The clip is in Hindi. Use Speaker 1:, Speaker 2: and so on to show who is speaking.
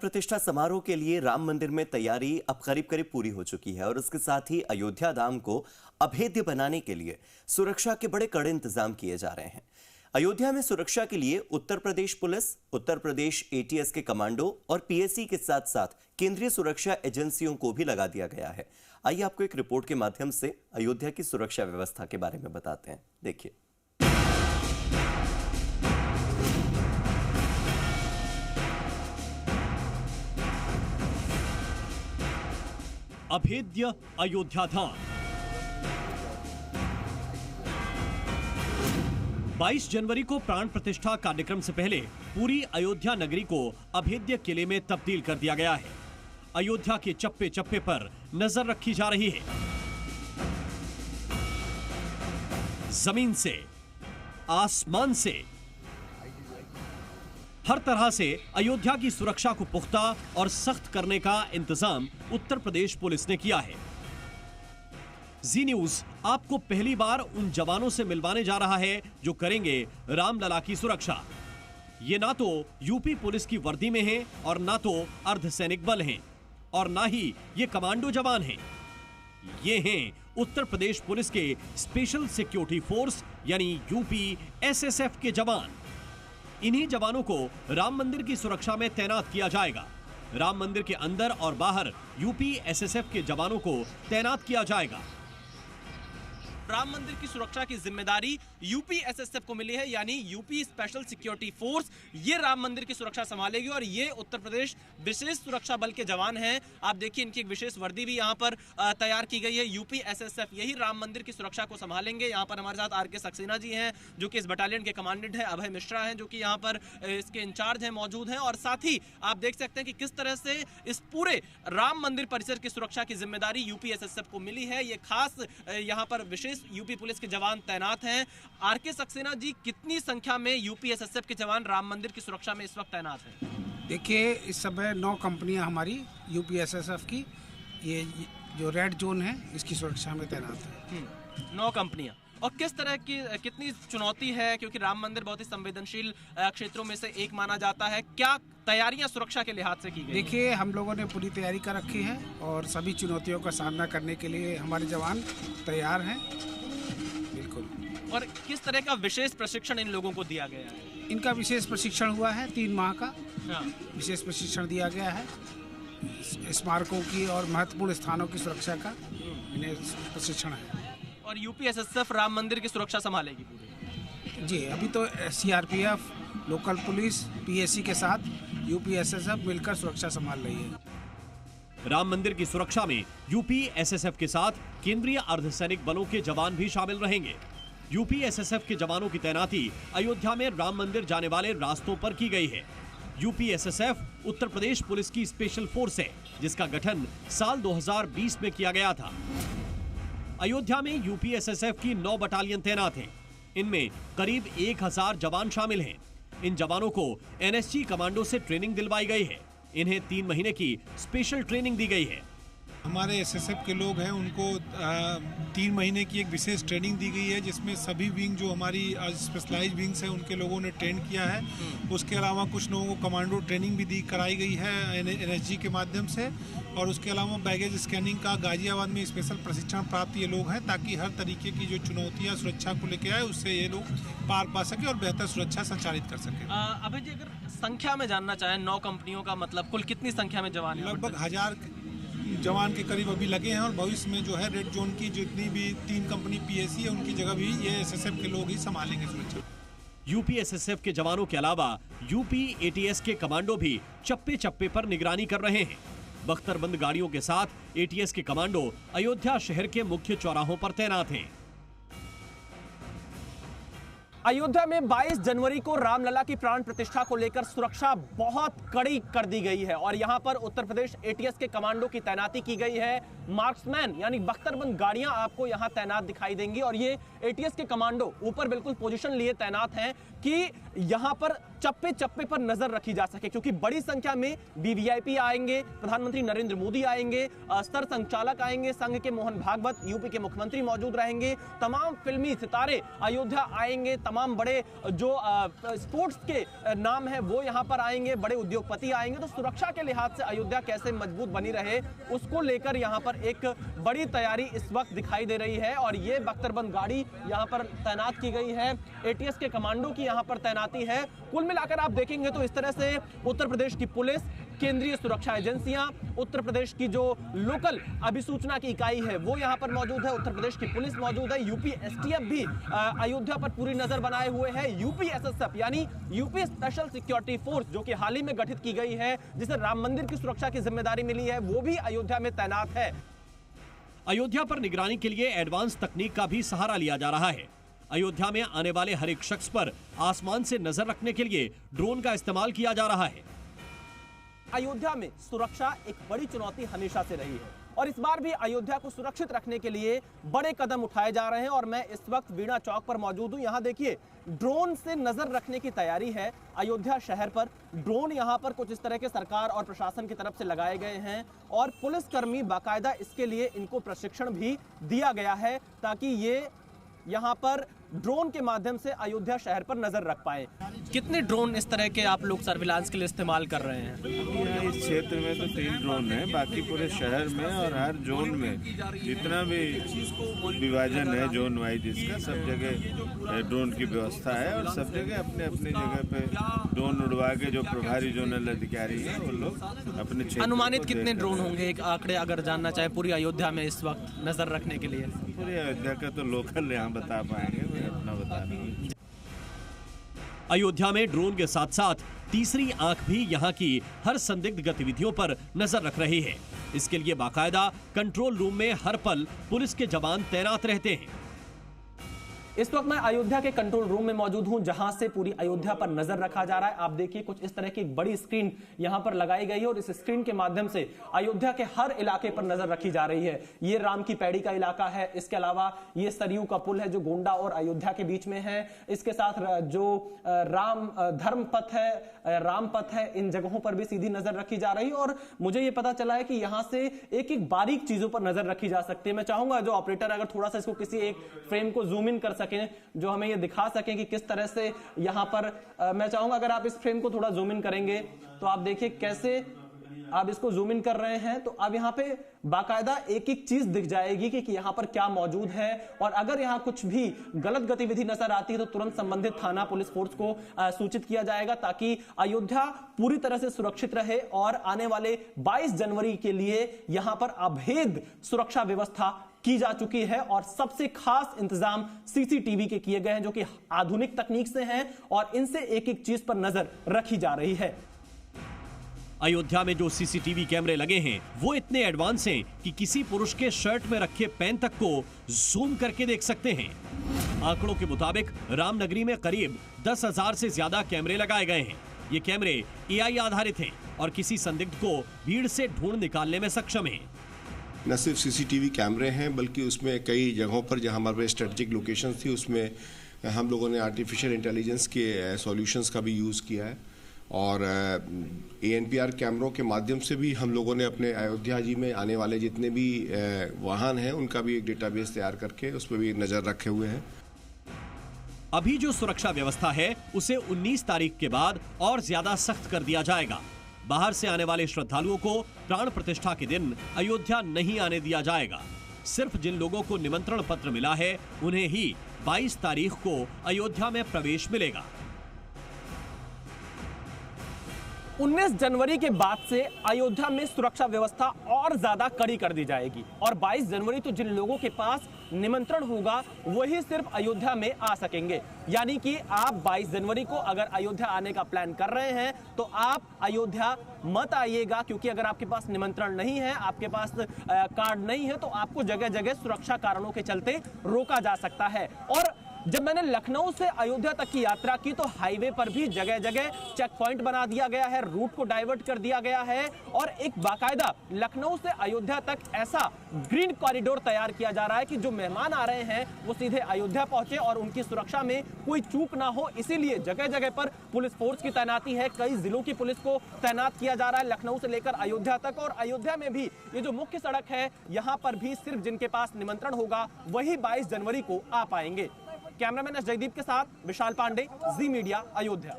Speaker 1: प्रतिष्ठा समारोह के लिए राम मंदिर में तैयारी अब करीब करीब पूरी हो चुकी है और इसके साथ ही अयोध्या धाम को अभेद्य बनाने के लिए सुरक्षा के बड़े कड़े इंतजाम किए जा रहे हैं। अयोध्या में सुरक्षा के लिए उत्तर प्रदेश पुलिस, उत्तर प्रदेश एटीएस के कमांडो और पीएसी के साथ साथ केंद्रीय सुरक्षा एजेंसियों को भी लगा दिया गया है। आइए आपको एक रिपोर्ट के माध्यम से अयोध्या की सुरक्षा व्यवस्था के बारे में बताते हैं। देखिए।
Speaker 2: अभेद्य अयोध्या धाम 22 जनवरी को प्राण प्रतिष्ठा कार्यक्रम से पहले पूरी अयोध्या नगरी को अभेद्य किले में तब्दील कर दिया गया है। अयोध्या के चप्पे चप्पे पर नजर रखी जा रही है। जमीन से, आसमान से, हर तरह से अयोध्या की सुरक्षा को पुख्ता और सख्त करने का इंतजाम उत्तर प्रदेश पुलिस ने किया है। जी न्यूज आपको पहली बार उन जवानों से मिलवाने जा रहा है जो करेंगे रामलला की सुरक्षा। ये ना तो यूपी पुलिस की वर्दी में हैं और ना तो अर्धसैनिक बल हैं और ना ही ये कमांडो जवान हैं। ये हैं उत्तर प्रदेश पुलिस के स्पेशल सिक्योरिटी फोर्स यानी यूपी एसएसएफ के जवान। इन्हीं जवानों को राम मंदिर की सुरक्षा में तैनात किया जाएगा। राम मंदिर के अंदर और बाहर यूपी एसएसएफ के जवानों को तैनात किया जाएगा।
Speaker 3: राम मंदिर की सुरक्षा की जिम्मेदारी यूपी एसएसएफ को मिली है, यानी यूपी स्पेशल सिक्योरिटी फोर्स ये राम मंदिर की सुरक्षा संभालेगी और ये उत्तर प्रदेश विशेष सुरक्षा बल के जवान हैं। आप देखिए इनकी एक विशेष वर्दी भी यहाँ पर तैयार की गई है। यूपी एसएसएफ यही राम मंदिर की सुरक्षा को संभालेंगे। यहाँ पर हमारे साथ आरके सक्सेना जी हैं जो कि इस बटालियन के कमांडेंट है, अभय मिश्रा हैं जो कि यहाँ पर इसके इंचार्ज हैं मौजूद हैं, और साथ ही आप देख सकते हैं कि किस तरह से इस पूरे राम मंदिर परिसर की सुरक्षा की जिम्मेदारी यूपी एसएसएफ को मिली है। ये खास यहाँ पर विशेष यूपी पुलिस के जवान तैनात हैं। आरके सक्सेना जी, कितनी संख्या में यूपी एसएसएफ के जवान राम मंदिर की सुरक्षा में इस वक्त तैनात हैं?
Speaker 4: देखिए, इस समय 9 कंपनियां हमारी यूपी एसएसएफ की ये जो रेड जोन है इसकी सुरक्षा में तैनात है।
Speaker 3: 9 कंपनियां। और किस तरह की कितनी चुनौती है, क्योंकि राम मंदिर बहुत ही संवेदनशील क्षेत्रों में से एक माना जाता है। क्या तैयारियां सुरक्षा के लिहाज से की गई?
Speaker 4: देखिए, हम लोगों ने पूरी तैयारी कर रखी है और सभी चुनौतियों का सामना करने के लिए हमारे जवान तैयार हैं। बिल्कुल।
Speaker 3: और किस तरह का विशेष प्रशिक्षण इन लोगों को दिया गया है?
Speaker 4: इनका विशेष प्रशिक्षण हुआ है 3 माह का। विशेष प्रशिक्षण दिया गया है स्मारकों की और महत्वपूर्ण स्थानों की सुरक्षा का इन्हें प्रशिक्षण है।
Speaker 3: और यूपी एसएसएफ राम मंदिर की सुरक्षा संभालेगी पूरी?
Speaker 4: जी, अभी तो सीआरपीएफ, लोकल पुलिस, पीएसी के साथ यूपी एसएसएफ मिलकर सुरक्षा संभाल रही है।
Speaker 2: राम मंदिर की सुरक्षा में यूपी एसएसएफ के साथ केंद्रीय अर्धसैनिक बलों के जवान भी शामिल रहेंगे। यूपी एसएसएफ के जवानों की तैनाती अयोध्या में राम मंदिर जाने वाले रास्तों पर की गई है। UP SSF Uttar Pradesh police की स्पेशल फोर्स है जिसका गठन साल 2020 में किया गया था। अयोध्या में यूपी एसएसएफ की 9 बटालियन तैनात हैं। इनमें करीब 1000 जवान शामिल हैं। इन जवानों को एनएसजी कमांडो से ट्रेनिंग दिलवाई गई है। इन्हें 3 महीने की स्पेशल ट्रेनिंग दी गई है।
Speaker 5: हमारे एसएसएफ के लोग हैं उनको 3 महीने की एक विशेश ट्रेनिंग दी गई है जिसमें सभी विंग जो हमारी स्पेशलाइज्ड विंग्स हैं उनके लोगों ने ट्रेन किया है। उसके अलावा कुछ लोगों को कमांडो ट्रेनिंग भी कराई गई है एनएसजी के माध्यम से, और उसके अलावा बैगेज स्कैनिंग का गाजियाबाद में स्पेशल प्रशिक्षण प्राप्त ये लोग हैं ताकि हर तरीके की जो चुनौतियाँ सुरक्षा को लेकर आए उससे ये लोग पार पा सके और बेहतर सुरक्षा संचालित कर सके।
Speaker 3: अभय जी, अगर संख्या में जानना चाहें 9 कंपनियों का मतलब कुल कितनी संख्या में जवान?
Speaker 5: लगभग 1000 जवान के करीब अभी लगे हैं और भविष्य में जो है रेड जोन की जितनी भी 3 कंपनी पीएसी है उनकी जगह भी ये एसएसएफ के लोग ही संभालेंगे सुरक्षा।
Speaker 2: यूपी एसएसएफ के जवानों के अलावा यूपी एटीएस के कमांडो भी चप्पे चप्पे पर निगरानी कर रहे हैं। बख्तरबंद गाड़ियों के साथ एटीएस के कमांडो अयोध्या शहर के मुख्य चौराहों पर तैनात हैं।
Speaker 3: अयोध्या में 22 जनवरी को रामलला की प्राण प्रतिष्ठा को लेकर सुरक्षा बहुत कड़ी कर दी गई है और यहां पर उत्तर प्रदेश एटीएस के कमांडो की तैनाती की गई है। मार्क्समैन यानी बख्तरबंद गाड़ियां आपको यहां तैनात दिखाई देंगी और ये एटीएस के कमांडो ऊपर बिल्कुल पोजीशन लिए तैनात हैं कि यहां पर चप्पे चप्पे पर नजर रखी जा सके, क्योंकि बड़ी संख्या में वीवीआईपी आएंगे, प्रधानमंत्री नरेंद्र मोदी आएंगे, स्तर संचालक आएंगे, संघ के मोहन भागवत, यूपी के मुख्यमंत्री मौजूद रहेंगे, तमाम फिल्मी सितारे अयोध्या आएंगे तमाम बड़े जो स्पोर्ट्स के नाम है वो यहाँ पर आएंगे, बड़े उद्योगपति आएंगे। तो सुरक्षा के लिहाज से अयोध्या कैसे मजबूत बनी रहे उसको लेकर यहाँ पर एक बड़ी तैयारी इस वक्त दिखाई दे रही है। और ये बख्तरबंद गाड़ी यहाँ पर तैनात की गई है, एटीएस के कमांडो की यहाँ पर तैनाती है। कुल मिलाकर आप देखेंगे तो इस तरह से उत्तर प्रदेश की पुलिस, केंद्रीय सुरक्षा एजेंसियां, उत्तर प्रदेश की जो लोकल अभिसूचना की इकाई है वो यहाँ पर मौजूद है, उत्तर प्रदेश की पुलिस मौजूद है, यूपी एसटीएफ भी अयोध्या पर पूरी नजर बनाए हुए है, यूपी एसएसएफ यानी यूपी स्पेशल सिक्योरिटी फोर्स जो कि हाल ही में गठित की गई है, जिसे राम मंदिर की सुरक्षा की जिम्मेदारी मिली है, वो भी अयोध्या में तैनात है।
Speaker 2: अयोध्या पर निगरानी के लिए एडवांस तकनीक का भी सहारा लिया जा रहा है। अयोध्या में आने वाले हर एक शख्स पर आसमान से नजर रखने के लिए ड्रोन का इस्तेमाल किया जा रहा है।
Speaker 3: अयोध्या में सुरक्षा एक बड़ी चुनौती हमेशा से रही है और इस बार भी अयोध्या को सुरक्षित रखने के लिए बड़े कदम उठाए जा रहे हैं। और मैं इस वक्त वीणा चौक पर मौजूद हूं। यहां देखिए ड्रोन से नजर रखने की तैयारी है अयोध्या शहर पर। ड्रोन यहां पर कुछ इस तरह के सरकार और प्रशासन की तरफ से लगाए गए हैं और पुलिसकर्मी बाकायदा इसके लिए इनको प्रशिक्षण भी दिया गया है ताकि ये यहां पर ड्रोन के माध्यम से अयोध्या शहर पर नजर रख पाए। कितने ड्रोन इस तरह के आप लोग सर्विलांस के लिए इस्तेमाल कर रहे हैं?
Speaker 6: यहाँ इस क्षेत्र में तो 3 ड्रोन है, बाकी पूरे शहर में और हर जोन में जितना भी विभाजन है जोन वाइज इसका, सब जगह ड्रोन की व्यवस्था है और सब जगह अपने अपने जगह पे ड्रोन उड़वा के जो प्रभारी जोनल अधिकारी हैं वो लोग अपने क्षेत्र।
Speaker 3: अनुमानित कितने ड्रोन होंगे, एक आंकड़े अगर जानना चाहे पूरी अयोध्या में इस वक्त नजर रखने के लिए?
Speaker 6: पूरी अयोध्या का तो लोकल यहाँ बता पाएंगे, मैं अपना बता रहा हूँ।
Speaker 2: अयोध्या में ड्रोन के साथ साथ तीसरी आंख भी यहां की हर संदिग्ध गतिविधियों पर नजर रख रही है। इसके लिए बाकायदा कंट्रोल रूम में हर पल पुलिस के जवान तैनात रहते हैं।
Speaker 3: इस वक्त मैं अयोध्या के कंट्रोल रूम में मौजूद हूं जहां से पूरी अयोध्या पर नजर रखा जा रहा है। आप देखिए कुछ इस तरह की एक बड़ी स्क्रीन यहां पर लगाई गई है और इस स्क्रीन के माध्यम से अयोध्या के हर इलाके पर नजर रखी जा रही है। ये राम की पैड़ी का इलाका है, इसके अलावा ये सरयू का पुल है जो गोंडा और अयोध्या के बीच में है, इसके साथ जो राम धर्म पथ है, राम पथ है, इन जगहों पर भी सीधी नजर रखी जा रही है। और मुझे ये पता चला है कि यहां से एक एक बारीक चीजों पर नजर रखी जा सकती है। मैं चाहूंगा जो ऑपरेटर अगर थोड़ा सा इसको किसी एक फ्रेम को जूम इन कर सकें, जो हमें ये दिखा सकें कि किस तरह से यहां पर मैं चाहूंगा अगर आप इस फ्रेम को थोड़ा जूम इन करेंगे तो आप देखिए कैसे आप इसको जूम इन कर रहे हैं तो अब यहां पे बाकायदा एक एक चीज दिख जाएगी कि यहां पर क्या मौजूद है। और अगर यहां कुछ भी गलत गतिविधि नजर आती है तो तुरंत संबंधित थाना पुलिस फोर्स को सूचित किया जाएगा ताकि अयोध्या पूरी तरह से सुरक्षित रहे। और आने वाले 22 जनवरी के लिए यहां पर अभेद सुरक्षा व्यवस्था की जा चुकी है और सबसे खास इंतजाम सीसीटीवी के किए गए हैं जो कि आधुनिक तकनीक से हैं और इनसे एक एक चीज पर नजर रखी जा रही है।
Speaker 2: अयोध्या में जो सीसीटीवी कैमरे लगे हैं वो इतने एडवांस हैं कि किसी पुरुष के शर्ट में रखे पेन तक को जूम करके देख सकते हैं। आंकड़ों के मुताबिक रामनगरी में करीब 10,000 से ज्यादा कैमरे लगाए गए हैं। ये कैमरे एआई आधारित हैं और किसी संदिग्ध को भीड़ से ढूंढ निकालने में सक्षम हैं।
Speaker 7: न सिर्फ सीसीटीवी कैमरे हैं बल्कि उसमें कई जगहों पर जहां हमारे स्ट्रेटेजिक लोकेशन थी उसमें हम लोगों ने आर्टिफिशियल इंटेलिजेंस के सॉल्यूशंस का भी यूज़ किया है और ANPR कैमरों के माध्यम से भी हम लोगों ने अपने अयोध्या जी में आने वाले जितने भी वाहन हैं उनका भी एक डेटाबेस तैयार करके उस पर भी नज़र रखे हुए हैं।
Speaker 2: अभी जो सुरक्षा व्यवस्था है उसे 19 तारीख के बाद और ज्यादा सख्त कर दिया जाएगा। बाहर से आने वाले श्रद्धालुओं को प्राण प्रतिष्ठा के दिन अयोध्या नहीं आने दिया जाएगा। सिर्फ जिन लोगों को निमंत्रण पत्र मिला है उन्हें ही 22 तारीख को अयोध्या में प्रवेश मिलेगा।
Speaker 3: 19 जनवरी के बाद से अयोध्या में सुरक्षा व्यवस्था और ज्यादा कड़ी कर दी जाएगी और 22 जनवरी तो जिन लोगों के पास निमंत्रण होगा वही सिर्फ अयोध्या में आ सकेंगे। यानी कि आप 22 जनवरी को अगर अयोध्या आने का प्लान कर रहे हैं तो आप अयोध्या मत आइएगा, क्योंकि अगर आपके पास निमंत्रण नहीं है, आपके पास कार्ड नहीं है तो आपको जगह जगह सुरक्षा कारणों के चलते रोका जा सकता है। और जब मैंने लखनऊ से अयोध्या तक की यात्रा की तो हाईवे पर भी जगह जगह चेक पॉइंट बना दिया गया है, रूट को डाइवर्ट कर दिया गया है और एक बाकायदा लखनऊ से अयोध्या तक ऐसा ग्रीन कॉरिडोर तैयार किया जा रहा है कि जो मेहमान आ रहे हैं वो सीधे अयोध्या पहुंचे और उनकी सुरक्षा में कोई चूक ना हो। इसीलिए जगह जगह पर पुलिस फोर्स की तैनाती है, कई जिलों की पुलिस को तैनात किया जा रहा है लखनऊ से लेकर अयोध्या तक। और अयोध्या में भी ये जो मुख्य सड़क है यहाँ पर भी सिर्फ जिनके पास निमंत्रण होगा वही 22 जनवरी को आ पाएंगे। कैमरामैन एस जयदीप के साथ विशाल पांडे, जी मीडिया, अयोध्या।